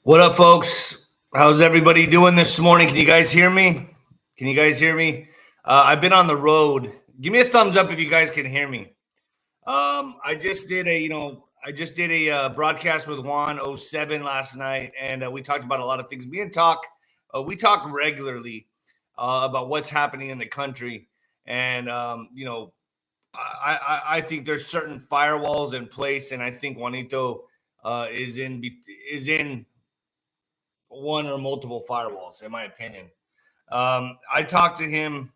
What up, folks? How's everybody doing this morning? Can you guys hear me? Can you guys hear me? I've been on the road. Give me a thumbs up if you guys can hear me. I just did a broadcast with Juan 07 last night, and we talked about a lot of things. We talk regularly about what's happening in the country, and I think there's certain firewalls in place, and I think Juanito is in one or multiple firewalls, in my opinion. I talked to him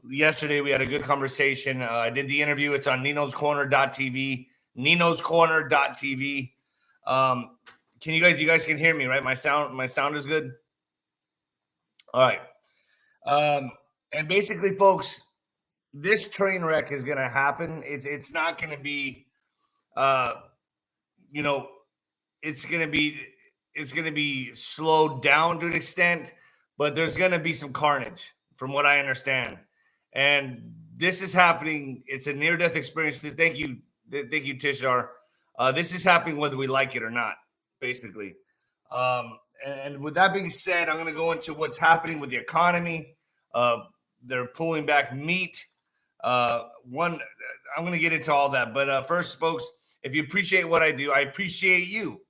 yesterday. We had a good conversation. I did the interview. It's on ninoscorner.tv. Ninoscorner.tv. Can you guys can hear me, right? My sound is good. All right. And basically, folks, this train wreck is going to happen. It's not going to be, it's going to be slowed down to an extent, but there's going to be some carnage from what I understand. And this is happening. It's a near-death experience. Thank you, Tishar. This is happening whether we like it or not, basically. And with that being said, I'm going to go into what's happening with the economy. They're pulling back meat. I'm going to get into all that. But first, folks, if you appreciate what I do, I appreciate you.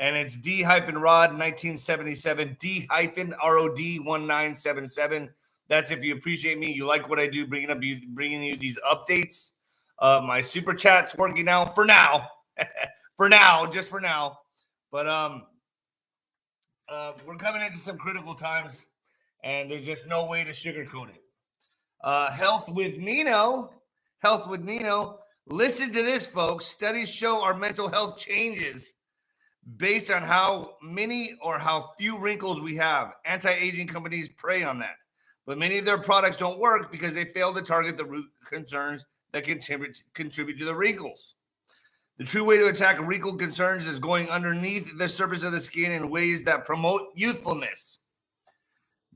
And it's D-Rod 1977, D-Rod 1977. That's if you appreciate me, you like what I do, bringing you these updates. My super chat's working now for now, just for now. But we're coming into some critical times, and there's just no way to sugarcoat it. Health with NINO. Listen to this, folks. Studies show our mental health changes based on how many or how few wrinkles we have. Anti-aging companies prey on that. But many of their products don't work because they fail to target the root concerns that contribute to the wrinkles. The true way to attack wrinkle concerns is going underneath the surface of the skin in ways that promote youthfulness.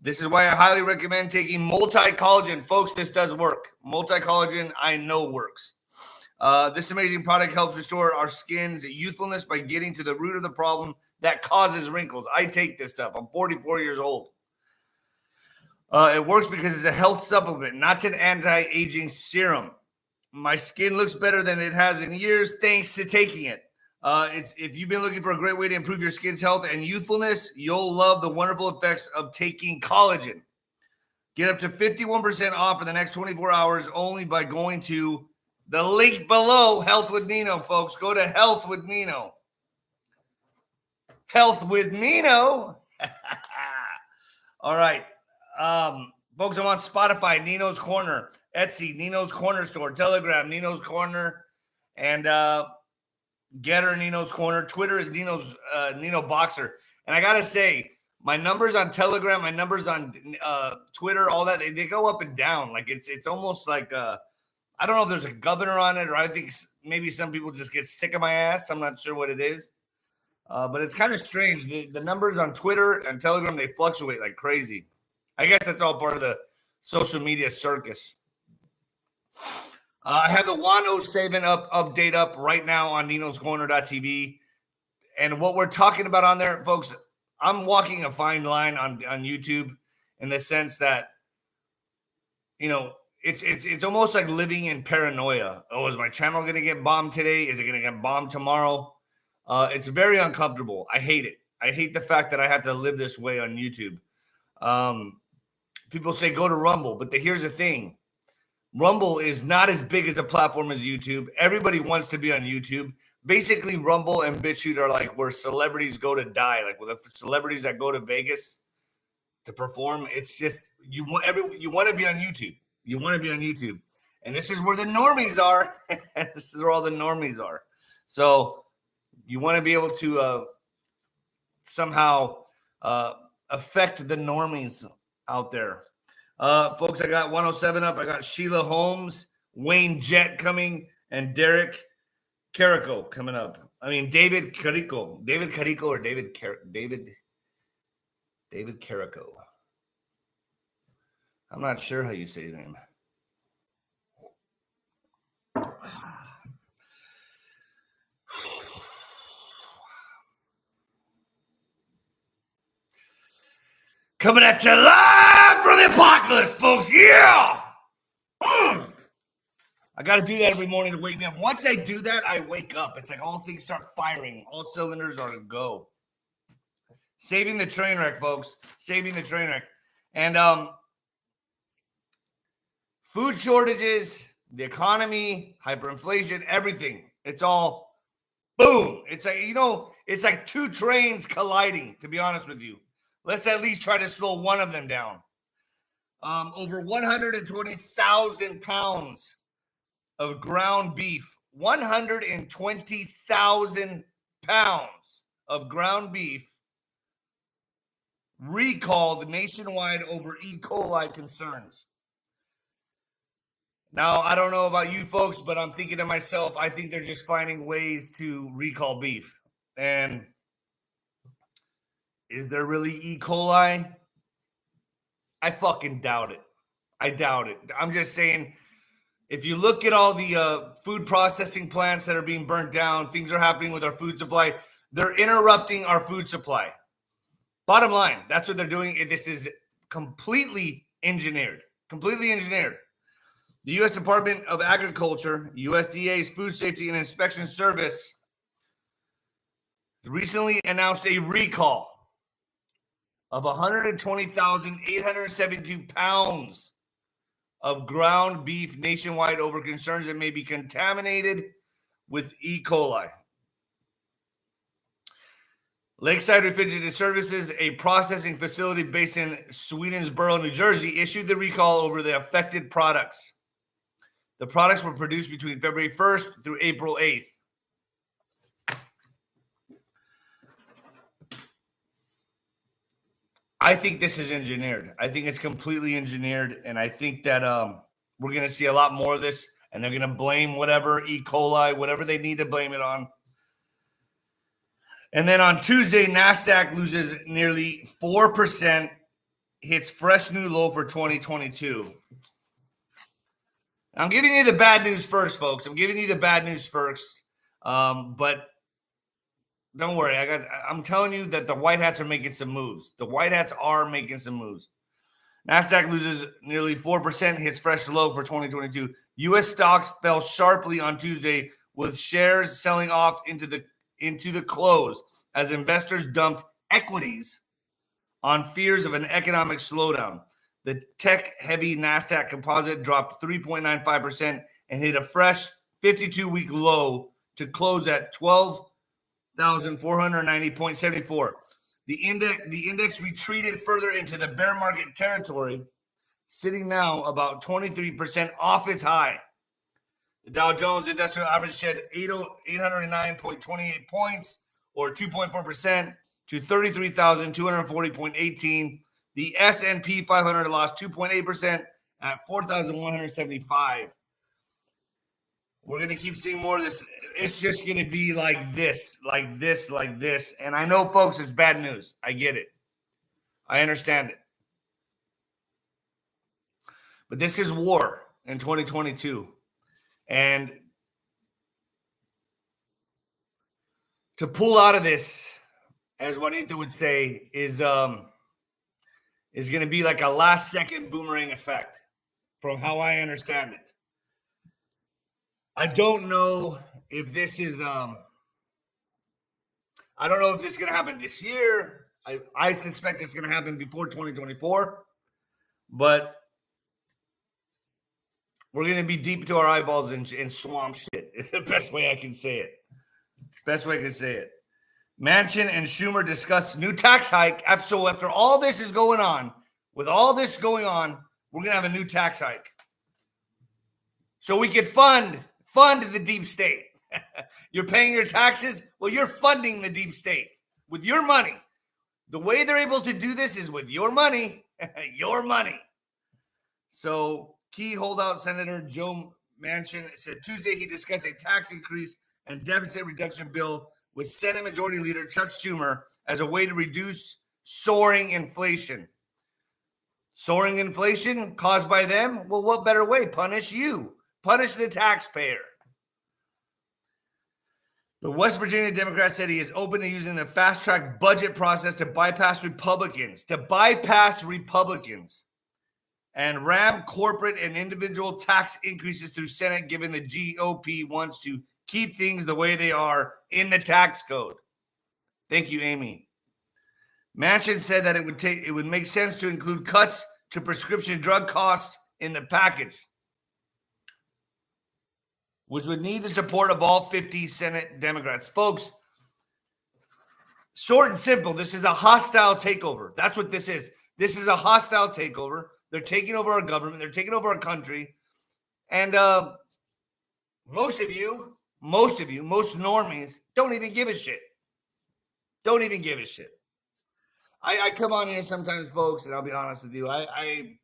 This is why I highly recommend taking multi-collagen. Folks, this does work. Multi-collagen, I know works. This amazing product helps restore our skin's youthfulness by getting to the root of the problem that causes wrinkles. I take this stuff. I'm 44 years old. It works because it's a health supplement, not an anti-aging serum. My skin looks better than it has in years thanks to taking it. If you've been looking for a great way to improve your skin's health and youthfulness, you'll love the wonderful effects of taking collagen. Get up to 51% off for the next 24 hours only by going to the link below, Health with Nino, folks. Go to Health with Nino. Health with Nino. All right. Folks, I'm on Spotify, Nino's Corner, Etsy, Nino's Corner Store, Telegram, Nino's Corner, and Getter, Nino's Corner. Twitter is Nino Boxer. And I got to say, my numbers on Telegram, my numbers on Twitter, all that, they go up and down. Like it's almost like I don't know if there's a governor on it, or I think maybe some people just get sick of my ass. I'm not sure what it is. But it's kind of strange. The numbers on Twitter and Telegram, they fluctuate like crazy. I guess that's all part of the social media circus. I have the Juan 07 update up right now on ninoscorner.tv. And what we're talking about on there, folks, I'm walking a fine line on YouTube in the sense that, it's almost like living in paranoia. Oh, is my channel going to get bombed today? Is it going to get bombed tomorrow? It's very uncomfortable. I hate it. I hate the fact that I have to live this way on YouTube. People say go to Rumble, but here's the thing. Rumble is not as big as a platform as YouTube. Everybody wants to be on YouTube. Basically, Rumble and BitChute are like where celebrities go to die. Like with the celebrities that go to Vegas to perform, it's just you want to be on YouTube. You want to be on YouTube. And this is where the normies are. This is where all the normies are. So you want to be able to somehow affect the normies out there. Folks, I got 107 up. I got Sheila Holmes, Wayne Jett coming, and Derek Carrico coming up. I mean, David Carrico or David Carrico. I'm not sure how you say his name. Coming at you live from the apocalypse, folks. Yeah. I got to do that every morning to wake me up. Once I do that, I wake up. It's like all things start firing. All cylinders are to go. Saving the train wreck, folks. Saving the train wreck. And food shortages, the economy, hyperinflation, everything. It's all boom. It's like, it's like two trains colliding, to be honest with you. Let's at least try to slow one of them down. Over 120,000 pounds of ground beef. 120,000 pounds of ground beef recalled nationwide over E. coli concerns. Now, I don't know about you folks, but I'm thinking to myself, I think they're just finding ways to recall beef. And is there really E. coli? I fucking doubt it. I doubt it. I'm just saying, if you look at all the food processing plants that are being burnt down, things are happening with our food supply. They're interrupting our food supply. Bottom line, that's what they're doing. This is completely engineered. Completely engineered. The U.S. Department of Agriculture, USDA's Food Safety and Inspection Service, recently announced a recall of 120,872 pounds of ground beef nationwide over concerns that may be contaminated with E. coli. Lakeside Refrigerated Services, a processing facility based in Swedensboro, New Jersey, issued the recall over the affected products. The products were produced between February 1st through April 8th. I think this is engineered. I think it's completely engineered, and I think that we're going to see a lot more of this, and they're going to blame whatever, E. coli, whatever they need to blame it on. And then on Tuesday, Nasdaq loses nearly 4%, hits fresh new low for 2022. I'm giving you the bad news first, folks. I'm giving you the bad news first. But don't worry. I'm telling you that the white hats are making some moves. The white hats are making some moves. Nasdaq loses nearly 4%, hits fresh low for 2022. U.S. stocks fell sharply on Tuesday, with shares selling off into the close as investors dumped equities on fears of an economic slowdown. The tech-heavy Nasdaq composite dropped 3.95% and hit a fresh 52-week low to close at 12,490.74. The index retreated further into the bear market territory, sitting now about 23% off its high. The Dow Jones Industrial Average shed 809.28 points, or 2.4%, to 33,240.18. The S&P 500 lost 2.8% at 4,175. We're going to keep seeing more of this. It's just going to be like this, like this, like this. And I know, folks, it's bad news. I get it. I understand it. But this is war in 2022. And to pull out of this, as Juanito would say, is going to be like a last-second boomerang effect from how I understand it. I don't know if this is I don't know if this is going to happen this year. I suspect it's going to happen before 2024. But we're going to be deep to our eyeballs in swamp shit. It's the best way I can say it. Best way I can say it. Manchin and Schumer discuss new tax hike. So after all this is going on, with all this going on, we're going to have a new tax hike. So we could fund the deep state. You're paying your taxes? Well, you're funding the deep state with your money. The way they're able to do this is with your money. Your money. So key holdout Senator Joe Manchin said Tuesday he discussed a tax increase and deficit reduction bill with Senate Majority Leader Chuck Schumer as a way to reduce soaring inflation. Soaring inflation caused by them? Well, what better way? Punish you. Punish the taxpayer. The West Virginia Democrat said he is open to using the fast-track budget process to bypass Republicans, and ram corporate and individual tax increases through Senate, given the GOP wants to keep things the way they are in the tax code. Thank you, Amy. Manchin said that it would make sense to include cuts to prescription drug costs in the package, which would need the support of all 50 Senate Democrats. Folks, short and simple, this is a hostile takeover. That's what this is. This is a hostile takeover. They're taking over our government. They're taking over our country. And most normies don't even give a shit. Don't even give a shit. I come on here sometimes, folks, and I'll be honest with you. I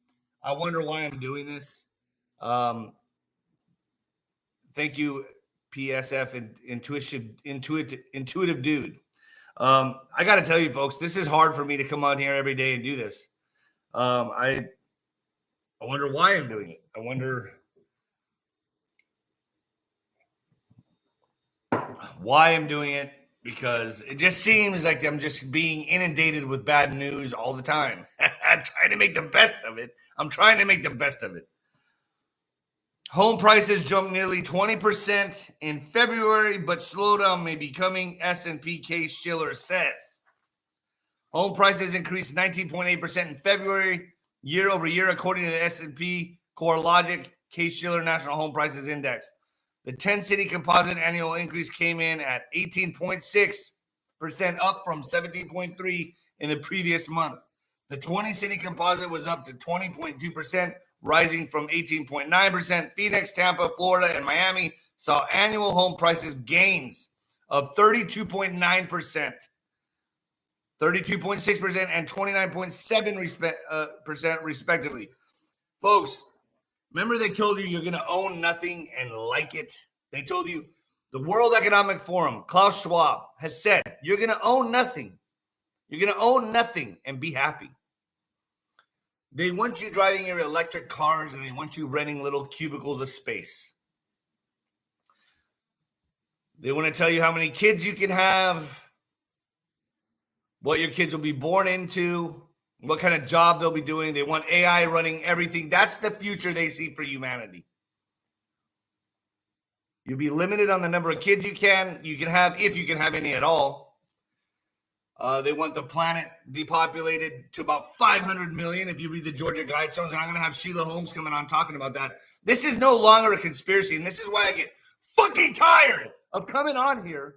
wonder why I'm doing this. Thank you, PSF and intuitive dude. I got to tell you, folks, this is hard for me to come on here every day and do this. I wonder why I'm doing it. I wonder why I'm doing it, because it just seems like I'm just being inundated with bad news all the time. I'm trying to make the best of it. Home prices jumped nearly 20% in February, but slowdown may be coming, S&P Case-Shiller says. Home prices increased 19.8% in February, year over year, according to the S&P CoreLogic Case-Shiller National Home Prices Index. The 10-city composite annual increase came in at 18.6%, up from 17.3% in the previous month. The 20-city composite was up to 20.2%, rising from 18.9%. Phoenix, Tampa, Florida, and Miami saw annual home prices gains of 32.9%, 32.6%, and 29.7% respectively. Folks, remember they told you you're going to own nothing and like it? They told you, the World Economic Forum, Klaus Schwab, has said you're going to own nothing. You're going to own nothing and be happy. They want you driving your electric cars, and they want you renting little cubicles of space. They want to tell you how many kids you can have, what your kids will be born into, what kind of job they'll be doing. They want AI running everything. That's the future they see for humanity. You'll be limited on the number of kids you can have, if you can have any at all. They want the planet depopulated to about 500 million, if you read the Georgia Guidestones, and I'm going to have Sheila Holmes coming on talking about that. This is no longer a conspiracy, and this is why I get fucking tired of coming on here,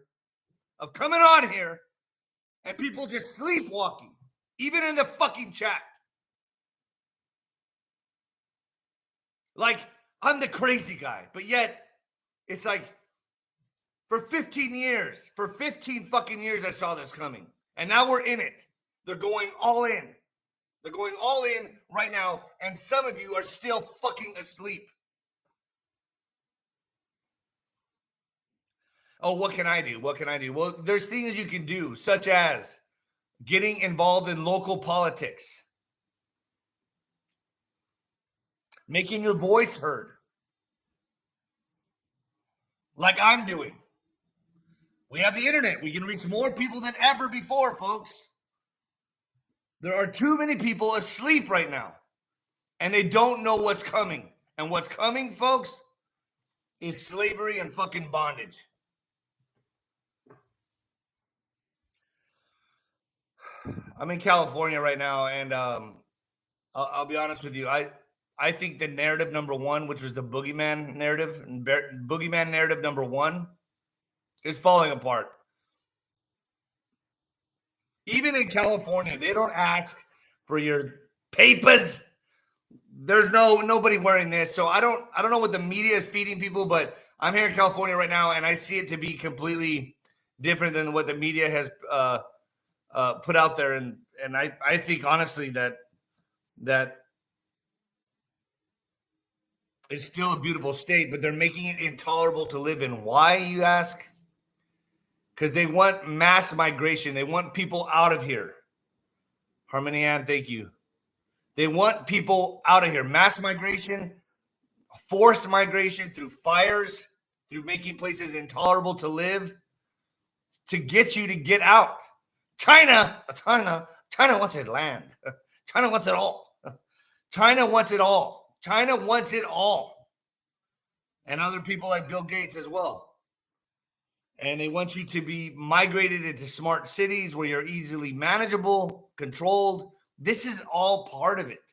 and people just sleepwalking, even in the fucking chat. Like, I'm the crazy guy, but yet it's like, for 15 fucking years, I saw this coming. And now we're in it. They're going all in. They're going all in right now. And some of you are still fucking asleep. Oh, what can I do? Well, there's things you can do, such as getting involved in local politics, making your voice heard, like I'm doing. We have the internet. We can reach more people than ever before, folks. There are too many people asleep right now, and they don't know what's coming. And what's coming, folks, is slavery and fucking bondage. I'm in California right now, and I'll be honest with you. I think the narrative number one, which was the boogeyman narrative, number one, is falling apart. Even in California, they don't ask for your papers. There's nobody wearing this. So I don't know what the media is feeding people, but I'm here in California right now, and I see it to be completely different than what the media has put out there. And I think honestly that it's still a beautiful state, but they're making it intolerable to live in. Why, you ask? Because they want mass migration. They want people out of here. Harmony Ann, thank you. They want people out of here. Mass migration, forced migration through fires, through making places intolerable to live. to get you to get out. China wants its land. China wants it all. China wants it all. China wants it all. And other people like Bill Gates as well. And they want you to be migrated into smart cities where you're easily manageable, controlled. This is all part of it.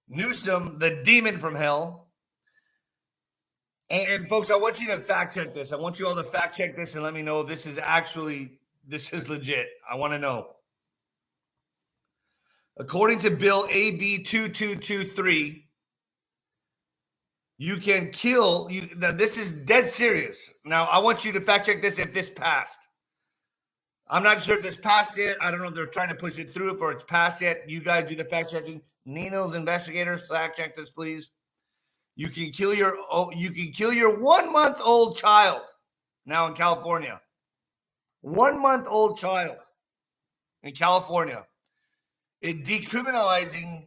Newsom, the demon from hell. And folks, I want you to fact check this. I want you all to fact check this and let me know if this is legit. I want to know. According to Bill AB 2223, you can kill you. Now, this is dead serious. Now, I want you to fact check this if this passed. I'm not sure if this passed yet. I don't know if they're trying to push it through or it's passed yet. You guys do the fact checking. NINO's investigators, fact check this, please. You can kill your 1 month old child now in California. 1 month old child in California. It decriminalizes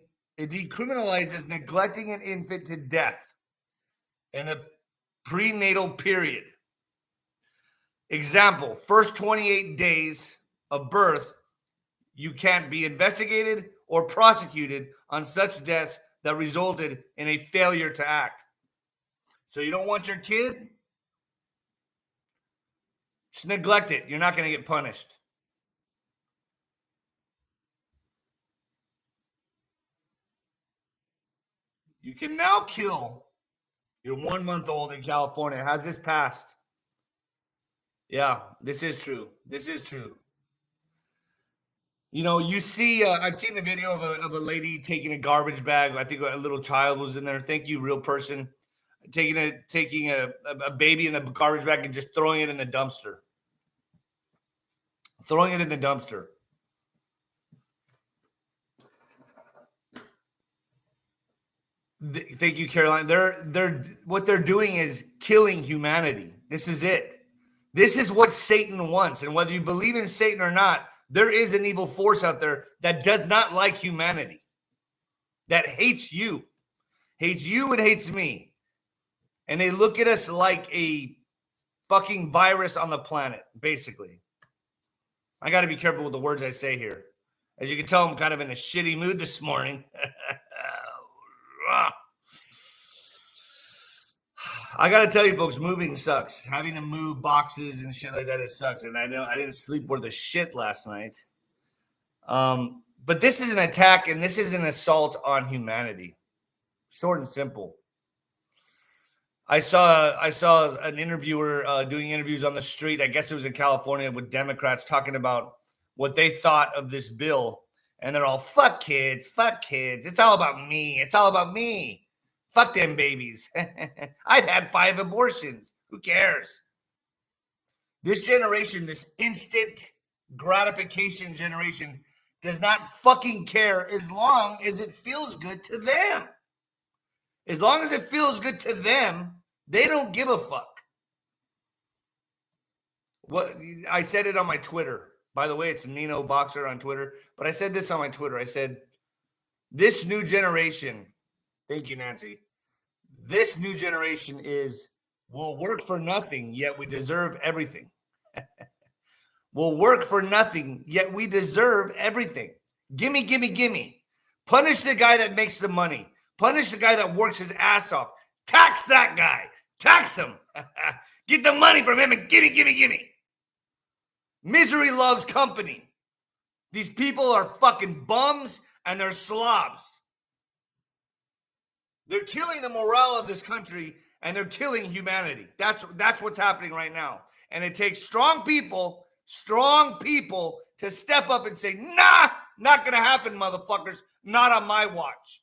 neglecting an infant to death in a prenatal period. Example, first 28 days of birth, you can't be investigated or prosecuted on such deaths that resulted in a failure to act. So you don't want your kid? Just neglect it. You're not going to get punished. You can now kill your 1 month old in California. Has this passed? Yeah, this is true. This is true. You know, you see, I've seen the video of a lady taking a garbage bag. I think a little child was in there. Thank you, real person. Taking a baby in the garbage bag and just throwing it in the dumpster. Throwing it in the dumpster. Thank you, Caroline. What they're doing is killing humanity. This is it. This is what Satan wants. And whether you believe in Satan or not, there is an evil force out there that does not like humanity, that hates you and hates me. And they look at us like a fucking virus on the planet, basically. I got to be careful with the words I say here. As you can tell, I'm kind of in a shitty mood this morning. I got to tell you, folks, moving sucks. Having to move boxes and shit like that, it sucks. And I didn't sleep worth a shit last night. But this is an attack, and this is an assault on humanity. Short and simple. I saw an interviewer doing interviews on the street. I guess it was in California with Democrats talking about what they thought of this bill. And they're all, fuck kids. It's all about me. It's all about me. Fuck them babies. I've had 5 abortions. Who cares? This generation, this instant gratification generation, does not fucking care as long as it feels good to them. As long as it feels good to them, they don't give a fuck. What I said it on my Twitter. By the way, it's Nino Boxer on Twitter. But I said this on my Twitter. I said, this new generation, thank you, Nancy. This new generation will work for nothing, yet we deserve everything. Will work for nothing, yet we deserve everything. Gimme. Punish the guy that makes the money. Punish the guy that works his ass off. Tax that guy. Tax him. Get the money from him and gimme. Misery loves company. These people are fucking bums and they're slobs. They're killing the morale of this country and they're killing humanity. That's what's happening right now. And it takes strong people to step up and say, nah, not going to happen, motherfuckers. Not on my watch.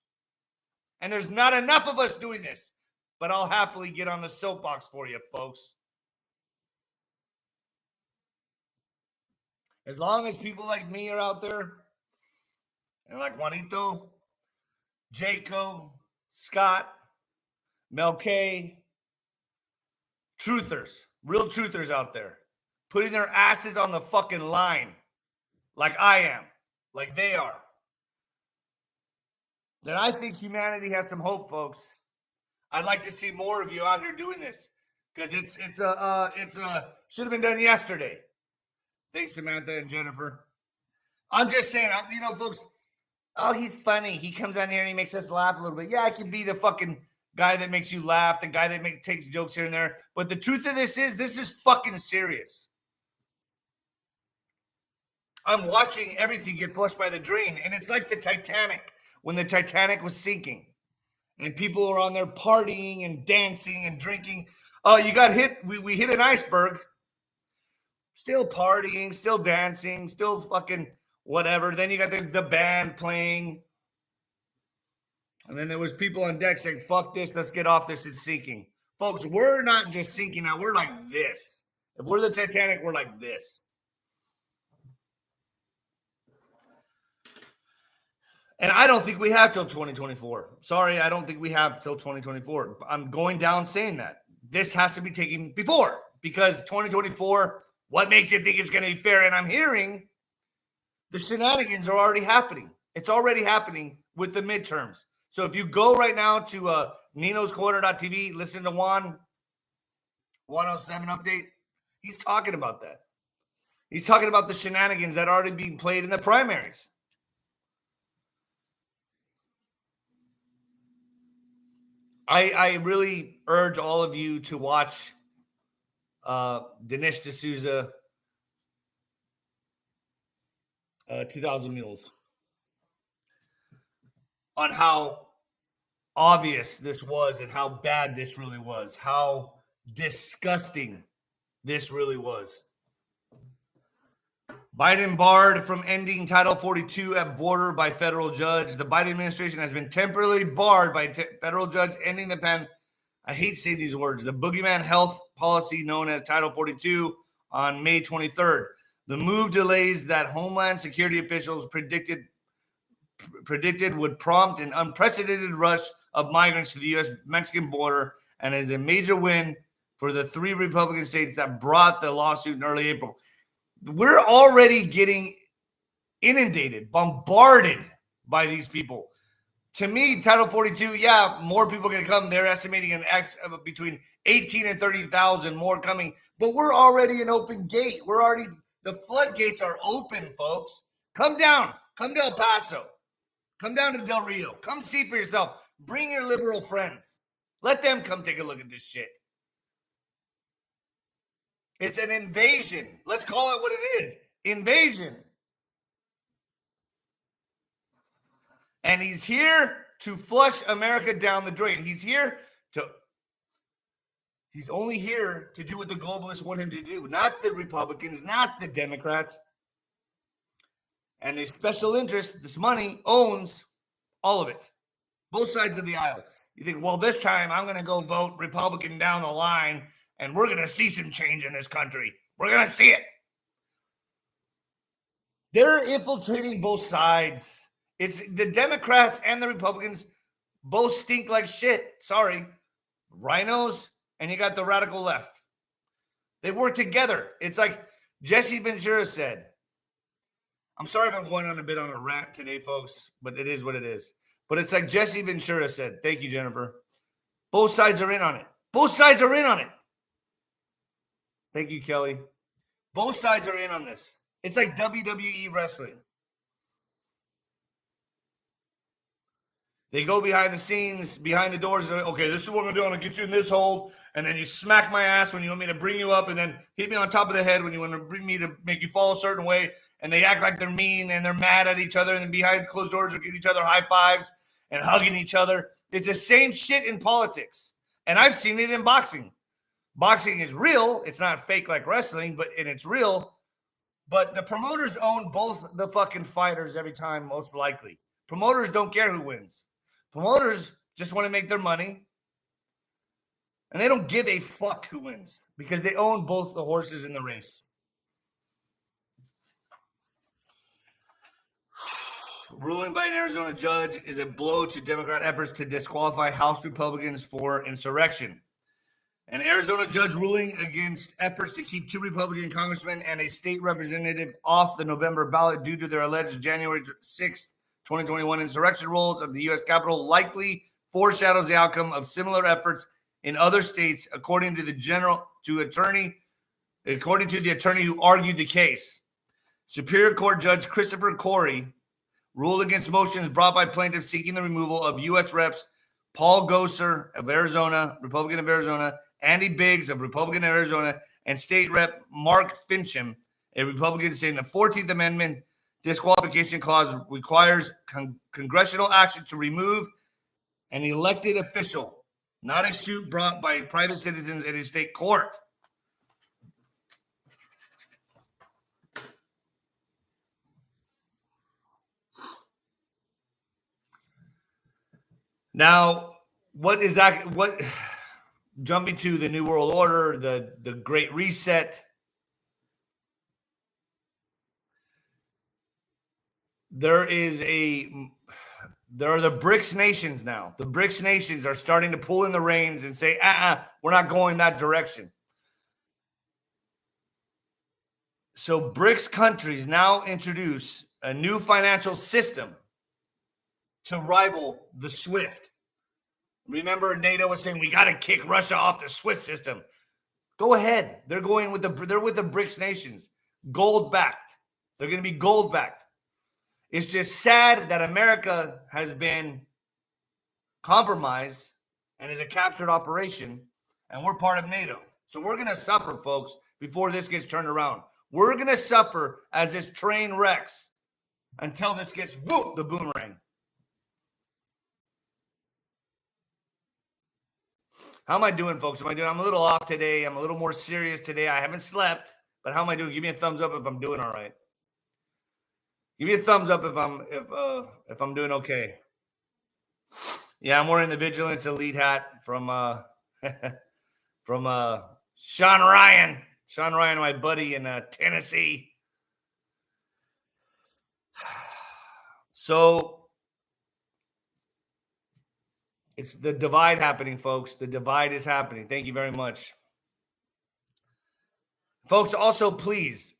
And there's not enough of us doing this. But I'll happily get on the soapbox for you, folks. As long as people like me are out there, and like Juanito, Jaco, Scott, Mel K, truthers, real truthers out there, putting their asses on the fucking line like I am, like they are, then I think humanity has some hope, folks. I'd like to see more of you out here doing this. because it's should have been done yesterday. Thanks, Samantha and Jennifer. I'm just saying, folks. Oh, he's funny. He comes on here and he makes us laugh a little bit. Yeah, I can be the fucking guy that makes you laugh, the guy that takes jokes here and there. But the truth of this is fucking serious. I'm watching everything get flushed by the drain, and it's like the Titanic when the Titanic was sinking, and people were on there partying and dancing and drinking. Oh, you got hit. We hit an iceberg. Still partying, still dancing, still fucking whatever. Then you got the band playing. And then there was people on deck saying, fuck this, let's get off this, it's sinking. Folks, we're not just sinking now, we're like this. If we're the Titanic, we're like this. And I don't think we have till 2024. Sorry, I don't think we have till 2024. I'm going down saying that. This has to be taken before, because 2024, what makes you think it's going to be fair? And I'm hearing the shenanigans are already happening. It's already happening with the midterms. So if you go right now to ninoscorner.tv, listen to Juan 107 update, he's talking about that. He's talking about the shenanigans that are already being played in the primaries. I really urge all of you to watch Dinesh D'Souza, 2,000 Mules, on how obvious this was and how bad this really was, how disgusting this really was. Biden barred from ending Title 42 at border by federal judge. The Biden administration has been temporarily barred by federal judge ending the I hate saying these words, the boogeyman health policy known as Title 42 on May 23rd. The move delays that Homeland Security officials predicted would prompt an unprecedented rush of migrants to the U.S.-Mexican border and is a major win for the 3 Republican states that brought the lawsuit in early April. We're already getting inundated, bombarded by these people. To me, Title 42, yeah, more people are going to come. They're estimating between 18 and 30,000 more coming. But we're already an open gate. The floodgates are open, folks. Come down. Come to El Paso. Come down to Del Rio. Come see for yourself. Bring your liberal friends. Let them come take a look at this shit. It's an invasion. Let's call it what it is. Invasion. And he's here to flush America down the drain. He's only here to do what the globalists want him to do. Not the Republicans, not the Democrats. And the special interest, this money, owns all of it. Both sides of the aisle. You think, well, this time I'm going to go vote Republican down the line, and we're going to see some change in this country. We're going to see it. They're infiltrating both sides. It's the Democrats and the Republicans both stink like shit. Sorry. Rhinos, and you got the radical left. They work together. It's like Jesse Ventura said. I'm sorry if I'm going on a bit on a rant today, folks, but it is what it is. But it's like Jesse Ventura said. Thank you, Jennifer. Both sides are in on it. Both sides are in on it. Thank you, Kelly. Both sides are in on this. It's like WWE wrestling. They go behind the scenes, behind the doors. Okay, this is what I'm doing. I'm going to get you in this hole. And then you smack my ass when you want me to bring you up. And then hit me on top of the head when you want to bring me to make you fall a certain way. And they act like they're mean and they're mad at each other. And then behind closed doors, they're giving each other high fives and hugging each other. It's the same shit in politics. And I've seen it in boxing. Boxing is real. It's not fake like wrestling, and it's real. But the promoters own both the fucking fighters every time, most likely. Promoters don't care who wins. Promoters just want to make their money. And they don't give a fuck who wins because they own both the horses in the race. Ruling by an Arizona judge is a blow to Democrat efforts to disqualify House Republicans for insurrection. An Arizona judge ruling against efforts to keep 2 Republican congressmen and a state representative off the November ballot due to their alleged January 6, 2021 insurrection rolls of the U.S. Capitol likely foreshadows the outcome of similar efforts in other states, according to the attorney who argued the case. Superior Court Judge Christopher Corey ruled against motions brought by plaintiffs seeking the removal of U.S. Reps Paul Gosar of Arizona, Republican of Arizona, Andy Biggs of Republican of Arizona, and State Rep Mark Fincham, a Republican, saying the 14th Amendment disqualification clause requires congressional action to remove an elected official, not a suit brought by private citizens in a state court. Now, what is that? What jumping to the New World Order, the Great Reset? There are the BRICS nations now. The BRICS nations are starting to pull in the reins and say, we're not going that direction. So BRICS countries now introduce a new financial system to rival the SWIFT. Remember, NATO was saying we got to kick Russia off the SWIFT system. Go ahead. They're with the BRICS nations, gold backed. They're going to be gold backed. It's just sad that America has been compromised and is a captured operation, and we're part of NATO. So we're going to suffer, folks, before this gets turned around. We're going to suffer as this train wrecks until this gets the boomerang. How am I doing, folks? I'm a little off today. I'm a little more serious today. I haven't slept, but how am I doing? Give me a thumbs up if I'm doing all right. Give me a thumbs up if I'm doing okay. Yeah, I'm wearing the Vigilance Elite hat from Sean Ryan. Sean Ryan, my buddy in Tennessee. So it's the divide happening, folks. The divide is happening. Thank you very much. Folks, also, please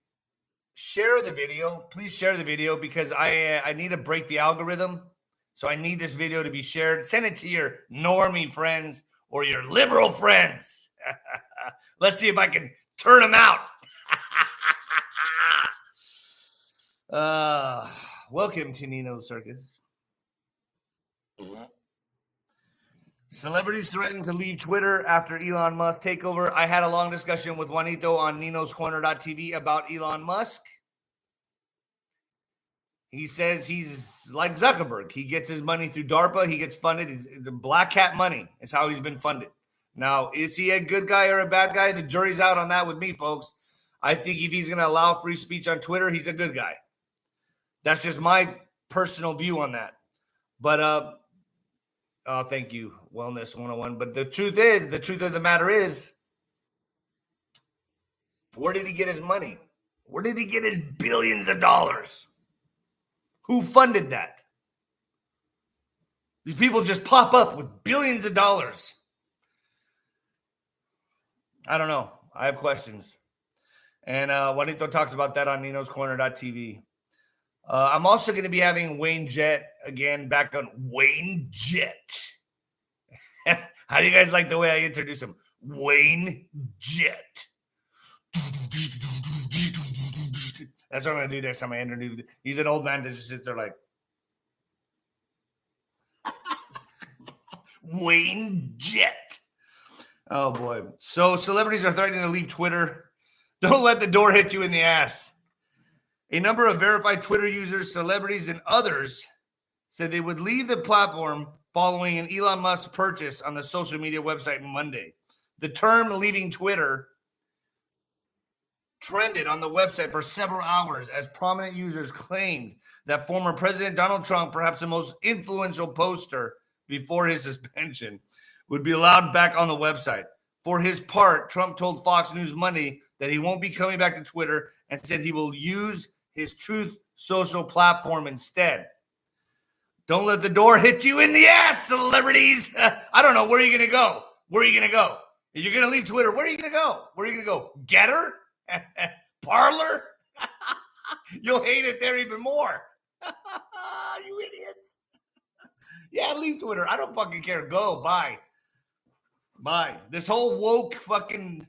share the video. Please share the video because I need to break the algorithm. So I need this video to be shared. Send it to your normie friends or your liberal friends. Let's see if I can turn them out. Welcome to NINO Circus. Celebrities threaten to leave Twitter after Elon Musk takeover. I had a long discussion with Juanito on ninoscorner.tv about Elon Musk. He says he's like Zuckerberg. He gets his money through DARPA. He gets funded. The black hat money is how he's been funded. Now, is he a good guy or a bad guy? The jury's out on that with me, folks. I think if he's going to allow free speech on Twitter, he's a good guy. That's just my personal view on that. But, thank you, Wellness 101. But the truth of the matter is, where did he get his money? Where did he get his billions of dollars? Who funded that? These people just pop up with billions of dollars. I don't know. I have questions. And Juanito talks about that on ninoscorner.tv. I'm also going to be having Wayne Jett again back on Wayne Jett. How do you guys like the way I introduce him? Wayne Jett. That's what I'm going to do next time I introduce him. He's an old man that just sits there like, Wayne Jett. Oh, boy. So celebrities are threatening to leave Twitter. Don't let the door hit you in the ass. A number of verified Twitter users, celebrities, and others said they would leave the platform following an Elon Musk purchase on the social media website Monday. The term leaving Twitter trended on the website for several hours as prominent users claimed that former President Donald Trump, perhaps the most influential poster before his suspension, would be allowed back on the website. For his part, Trump told Fox News Monday that he won't be coming back to Twitter and said he will use his Truth Social platform instead. Don't let the door hit you in the ass, celebrities. I don't know. Where are you going to go? Where are you going to go? If you're going to leave Twitter, where are you going to go? Where are you going to go? Getter? Parlor? You'll hate it there even more. You idiots. Yeah, leave Twitter. I don't fucking care. Go. Bye. Bye. This whole woke fucking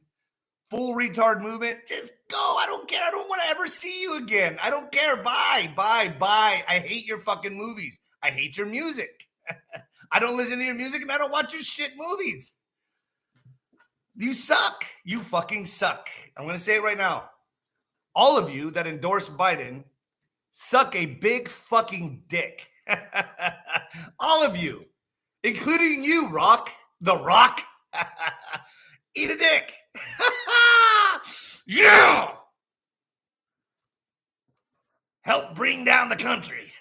full retard movement, just go. I don't care. I don't want to ever see you again. I don't care. Bye. I hate your fucking movies. I hate your music. I don't listen to your music and I don't watch your shit movies. You suck. You fucking suck. I'm going to say it right now. All of you that endorse Biden suck a big fucking dick. All of you, including you, Rock. The Rock. Eat a dick. Yeah. Help bring down the country.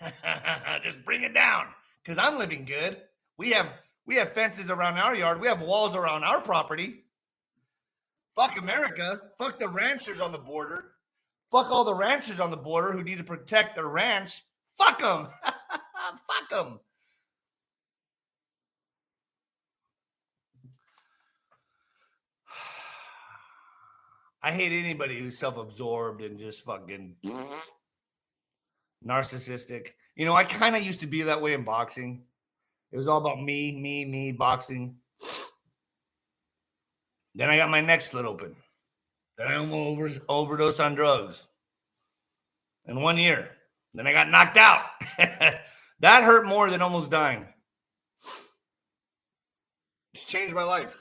Just bring it down. Because I'm living good. We have fences around our yard. We have walls around our property. Fuck America. Fuck the ranchers on the border. Fuck all the ranchers on the border who need to protect their ranch. Fuck them. Fuck them. I hate anybody who's self-absorbed and just fucking narcissistic. You know, I kind of used to be that way in boxing. It was all about me, boxing. Then I got my neck slit open. Then I almost overdosed on drugs in 1 year. Then I got knocked out. That hurt more than almost dying. It's changed my life.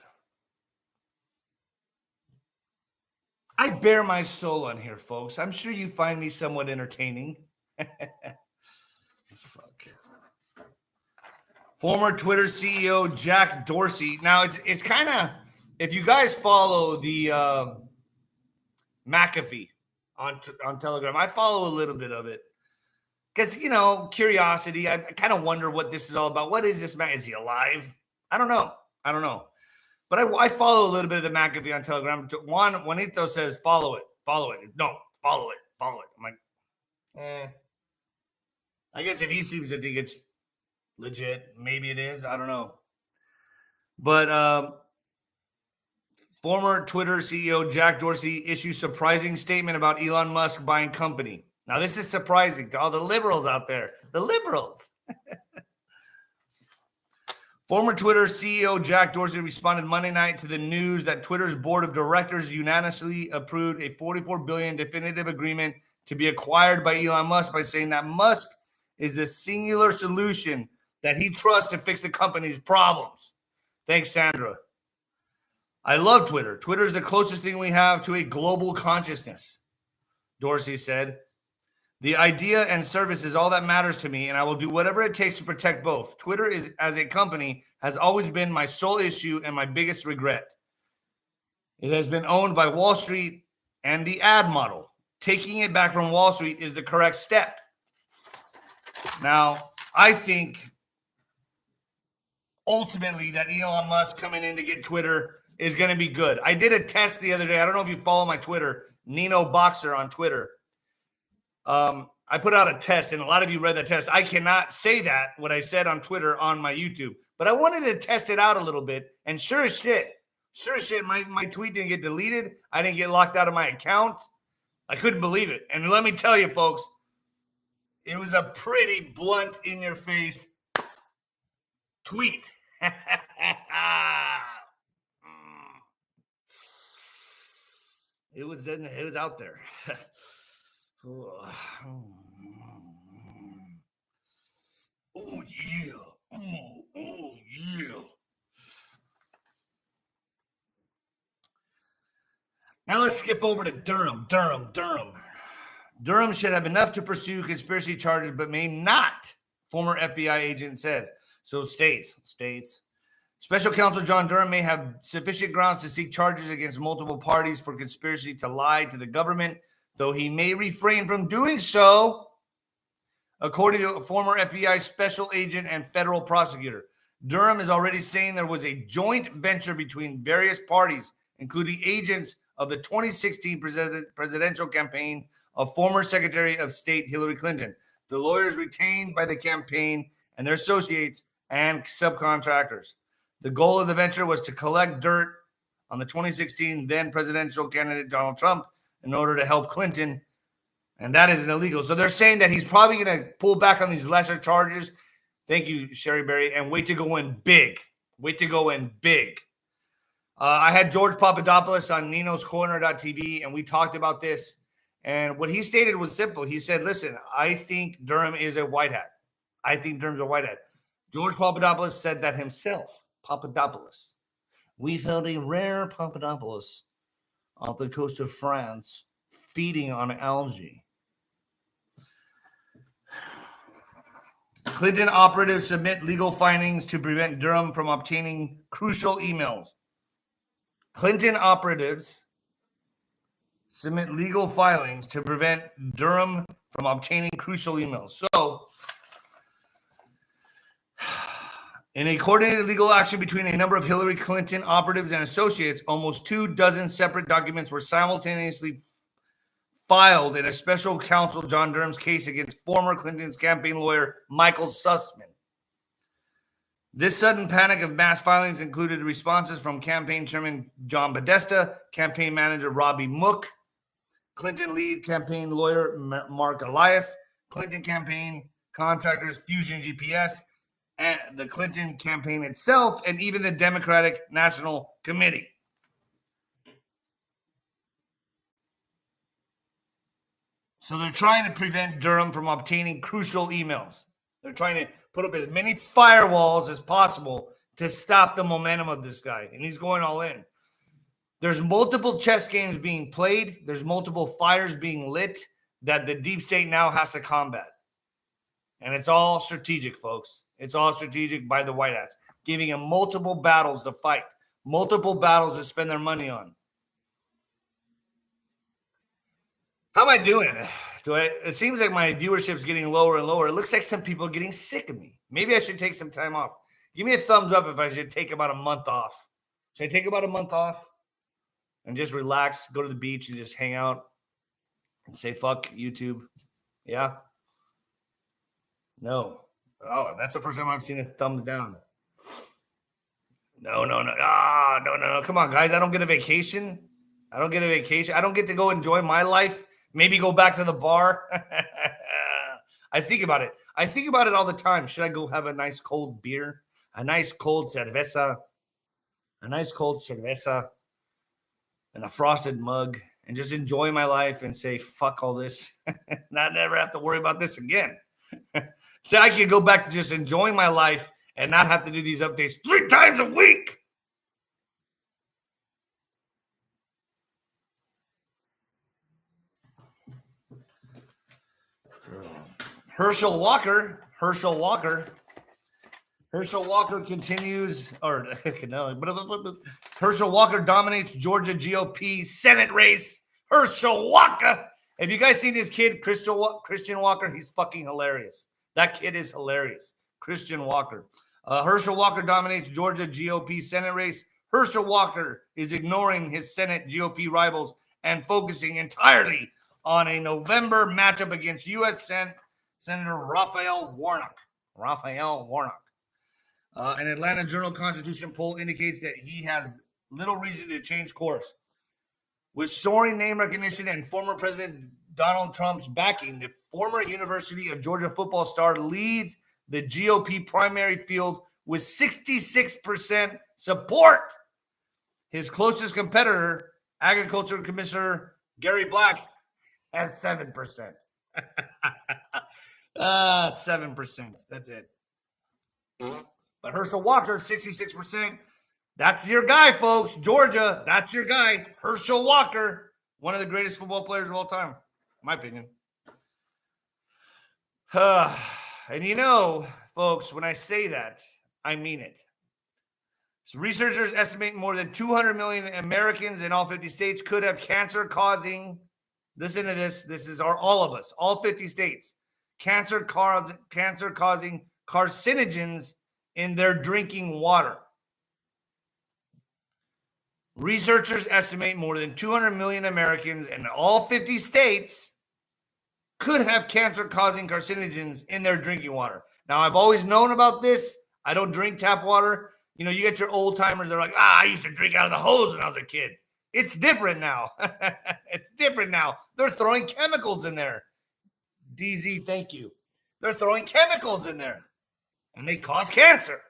I bare my soul on here, folks. I'm sure you find me somewhat entertaining. Fuck. Former Twitter CEO Jack Dorsey. Now, it's kind of, if you guys follow the McAfee on Telegram, I follow a little bit of it. Because, you know, curiosity, I kind of wonder what this is all about. What is this man? Is he alive? I don't know. But I follow a little bit of the McAfee on Telegram. Juanito says, follow it. No, follow it. I'm like, I guess if he seems to think it's legit, maybe it is. I don't know. But former Twitter CEO Jack Dorsey issues surprising statement about Elon Musk buying company. Now, this is surprising to all the liberals out there. The liberals. Former Twitter CEO Jack Dorsey responded Monday night to the news that Twitter's board of directors unanimously approved a $44 billion definitive agreement to be acquired by Elon Musk by saying that Musk is a singular solution that he trusts to fix the company's problems. Thanks, Sandra. I love Twitter. Twitter is the closest thing we have to a global consciousness, Dorsey said. The idea and service is all that matters to me, and I will do whatever it takes to protect both. Twitter is, as a company, has always been my sole issue and my biggest regret. It has been owned by Wall Street and the ad model. Taking it back from Wall Street is the correct step. Now, I think ultimately that Elon Musk coming in to get Twitter is going to be good. I did a test the other day. I don't know if you follow my Twitter, NINO Boxer on Twitter. I put out a test, and a lot of you read that test. I cannot say that, what I said on Twitter on my YouTube, but I wanted to test it out a little bit, and sure as shit, my tweet didn't get deleted. I didn't get locked out of my account. I couldn't believe it. And let me tell you, folks, it was a pretty blunt, in-your-face tweet. It was out there. Oh yeah. Oh yeah. Now let's skip over to Durham. Durham should have enough to pursue conspiracy charges, but may not, former FBI agent says. So states. Special counsel John Durham may have sufficient grounds to seek charges against multiple parties for conspiracy to lie to the government, though he may refrain from doing so, according to a former FBI special agent and federal prosecutor. Durham is already saying there was a joint venture between various parties, including agents of the 2016 presidential campaign of former Secretary of State Hillary Clinton, the lawyers retained by the campaign and their associates and subcontractors. The goal of the venture was to collect dirt on the 2016 then presidential candidate Donald Trump in order to help Clinton, and that is illegal. So they're saying that he's probably going to pull back on these lesser charges. Thank you, Sherry Berry, and wait to go in big. I had George Papadopoulos on Nino's Corner.tv, and we talked about this. And what he stated was simple. He said, listen, I think Durham is a white hat. I think Durham's a white hat. George Papadopoulos said that himself. Papadopoulos. We found a rare Papadopoulos off the coast of France feeding on algae. Clinton operatives submit legal findings to prevent Durham from obtaining crucial emails. Clinton operatives submit legal filings to prevent Durham from obtaining crucial emails. So, in a coordinated legal action between a number of Hillary Clinton operatives and associates, almost 24 separate documents were simultaneously filed in a special counsel John Durham's case against former Clinton's campaign lawyer Michael Sussman. This sudden panic of mass filings included responses from campaign chairman John Podesta, campaign manager Robbie Mook, Clinton lead campaign lawyer Mark Elias, Clinton campaign contractors Fusion GPS, and the Clinton campaign itself, and even the Democratic National Committee. So they're trying to prevent Durham from obtaining crucial emails. They're trying to put up as many firewalls as possible to stop the momentum of this guy, and he's going all in. There's multiple chess games being played. There's multiple fires being lit that the deep state now has to combat. And it's all strategic, folks. It's all strategic by the White Hats, giving them multiple battles to fight, multiple battles to spend their money on. How am I doing? It seems like my viewership's getting lower and lower. It looks like some people are getting sick of me. Maybe I should take some time off. Give me a thumbs up if I should take about a month off. Should I take about a month off and just relax, go to the beach and just hang out and say, fuck YouTube? Yeah? No. Oh, that's the first time I've seen a thumbs down. No. No. Come on, guys. I don't get a vacation. I don't get to go enjoy my life. Maybe go back to the bar. I think about it. I think about it all the time. Should I go have a nice cold beer? A nice cold cerveza? And a frosted mug and just enjoy my life and say, fuck all this. Not never have to worry about this again. So I can go back to just enjoying my life and not have to do these updates 3 times a week. Herschel Walker continues, Herschel Walker dominates Georgia GOP Senate race. Herschel Walker. Have you guys seen this kid, Christian Walker? He's fucking hilarious. That kid is hilarious. Christian Walker. Herschel Walker dominates Georgia GOP Senate race. Herschel Walker is ignoring his Senate GOP rivals and focusing entirely on a November matchup against U.S. Senator Raphael Warnock. An Atlanta Journal-Constitution poll indicates that he has little reason to change course. With soaring name recognition and former President Donald Trump's backing, the former University of Georgia football star leads the GOP primary field with 66% support. His closest competitor, Agriculture Commissioner Gary Black, has 7%. 7%. That's it. But Herschel Walker, 66%. That's your guy, folks. Georgia, that's your guy. Herschel Walker, one of the greatest football players of all time, in my opinion. And you know, folks, when I say that, I mean it. So researchers estimate more than 200 million Americans in all 50 states could have cancer-causing, listen to this, this is all of us, all 50 states, cancer-causing carcinogens in their drinking water. Researchers estimate more than 200 million Americans in all 50 states could have cancer-causing carcinogens in their drinking water. Now, I've always known about this. I don't drink tap water. You know, you get your old timers. They're like, I used to drink out of the hose when I was a kid. It's different now. It's different now. They're throwing chemicals in there. DZ, thank you. They're throwing chemicals in there, and they cause cancer.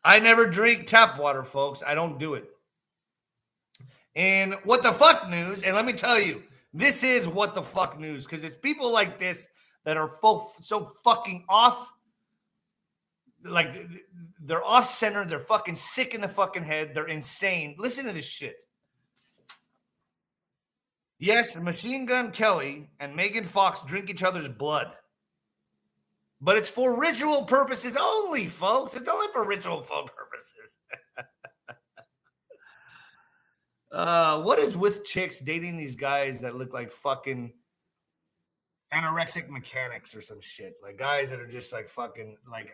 I never drink tap water, folks. I don't do it. And what the fuck news, and let me tell you, this is what the fuck news, because it's people like this that are so fucking off, like they're off center, they're fucking sick in the fucking head, they're insane. Listen to this shit. Yes, Machine Gun Kelly and Megan Fox drink each other's blood. But it's for ritual purposes only, folks. It's only for ritual purposes. What is with chicks dating these guys that look like fucking anorexic mechanics or some shit? Like guys that are just like fucking like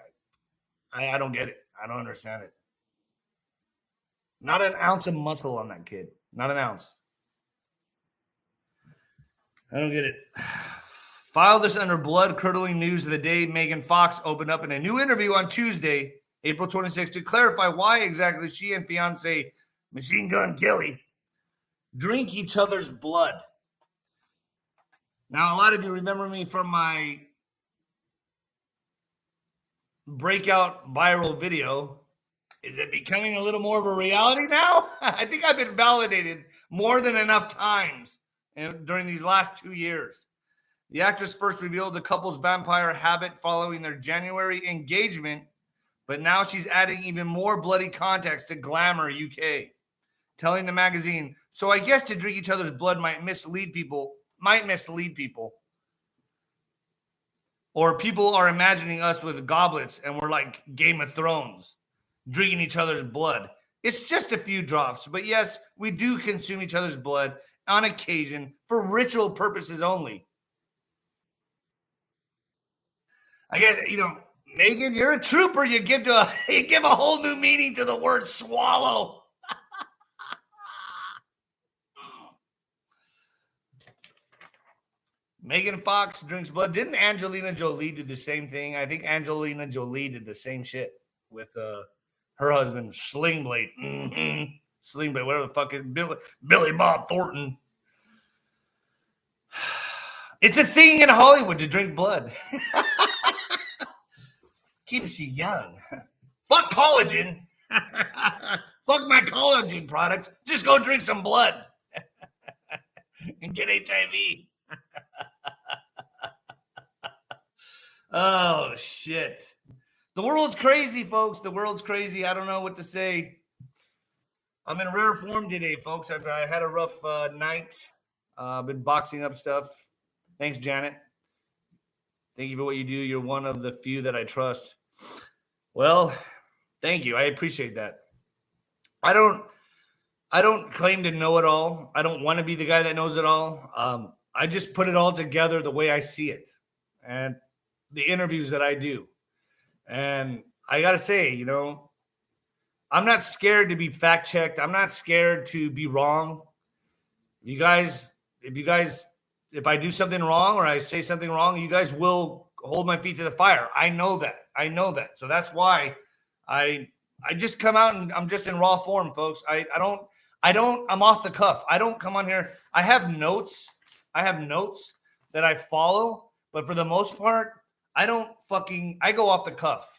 I don't get it. I don't understand it. Not an ounce of muscle on that kid. Not an ounce. I don't get it. File this under blood-curdling news of the day. Megan Fox opened up in a new interview on Tuesday, April 26th, to clarify why exactly she and fiance Machine Gun Kelly drink each other's blood. Now, a lot of you remember me from my breakout viral video. Is it becoming a little more of a reality now? I think I've been validated more than enough times during these last 2 years. The actress first revealed the couple's vampire habit following their January engagement, but now she's adding even more bloody context to Glamour UK, telling the magazine, so I guess to drink each other's blood might mislead people. Or people are imagining us with goblets and we're like Game of Thrones, drinking each other's blood. It's just a few drops, but yes, we do consume each other's blood on occasion for ritual purposes only. I guess, Megan, you're a trooper. You give a whole new meaning to the word swallow. Megan Fox drinks blood. Didn't Angelina Jolie do the same thing? I think Angelina Jolie did the same shit with her husband, Sling Blade. Mm-hmm. Sling Blade, whatever the fuck is Billy Bob Thornton. It's a thing in Hollywood to drink blood. Keeps you young. Fuck collagen. Fuck my collagen products. Just go drink some blood and get HIV. Oh, shit. The world's crazy, folks. The world's crazy. I don't know what to say. I'm in rare form today, folks. I had a rough night. I've been boxing up stuff. Thanks, Janet. Thank you for what you do. You're one of the few that I trust. Well, thank you. I appreciate that. I don't claim to know it all. I don't want to be the guy that knows it all. I just put it all together the way I see it and the interviews that I do. And I got to say, I'm not scared to be fact checked. I'm not scared to be wrong. If I do something wrong or I say something wrong, you guys will hold my feet to the fire. I know that. So that's why I just come out and I'm just in raw form, folks. I'm off the cuff. I don't come on here. I have notes that I follow, but for the most part, I go off the cuff.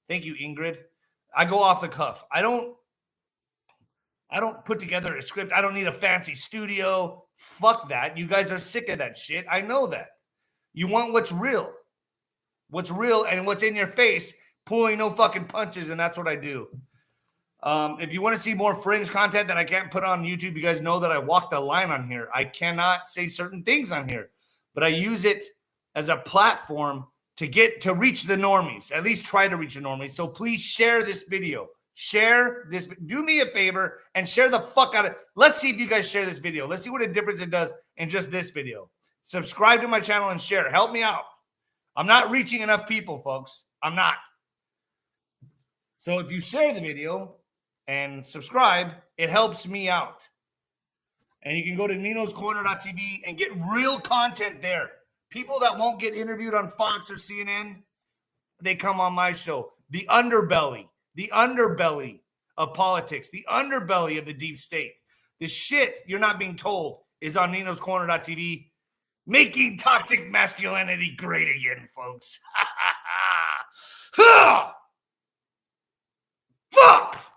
Thank you, Ingrid. I go off the cuff. I don't put together a script. I don't need a fancy studio. Fuck that. You guys are sick of that shit. I know that. You want what's real. What's real and what's in your face, pulling no fucking punches, and that's what I do. If you want to see more fringe content that I can't put on YouTube, you guys know that I walk the line on here. I cannot say certain things on here, but I use it as a platform to reach the normies, at least try to reach the normies. So please share this video. Share this. Do me a favor and share the fuck out of it. Let's see if you guys share this video. Let's see what a difference it does in just this video. Subscribe to my channel and share. Help me out. I'm not reaching enough people, folks. I'm not. So if you share the video and subscribe, it helps me out. And you can go to ninoscorner.tv and get real content there. People that won't get interviewed on Fox or CNN, they come on my show. The underbelly of politics, the underbelly of the deep state. The shit you're not being told is on ninoscorner.tv. Making toxic masculinity great again, folks. Fuck.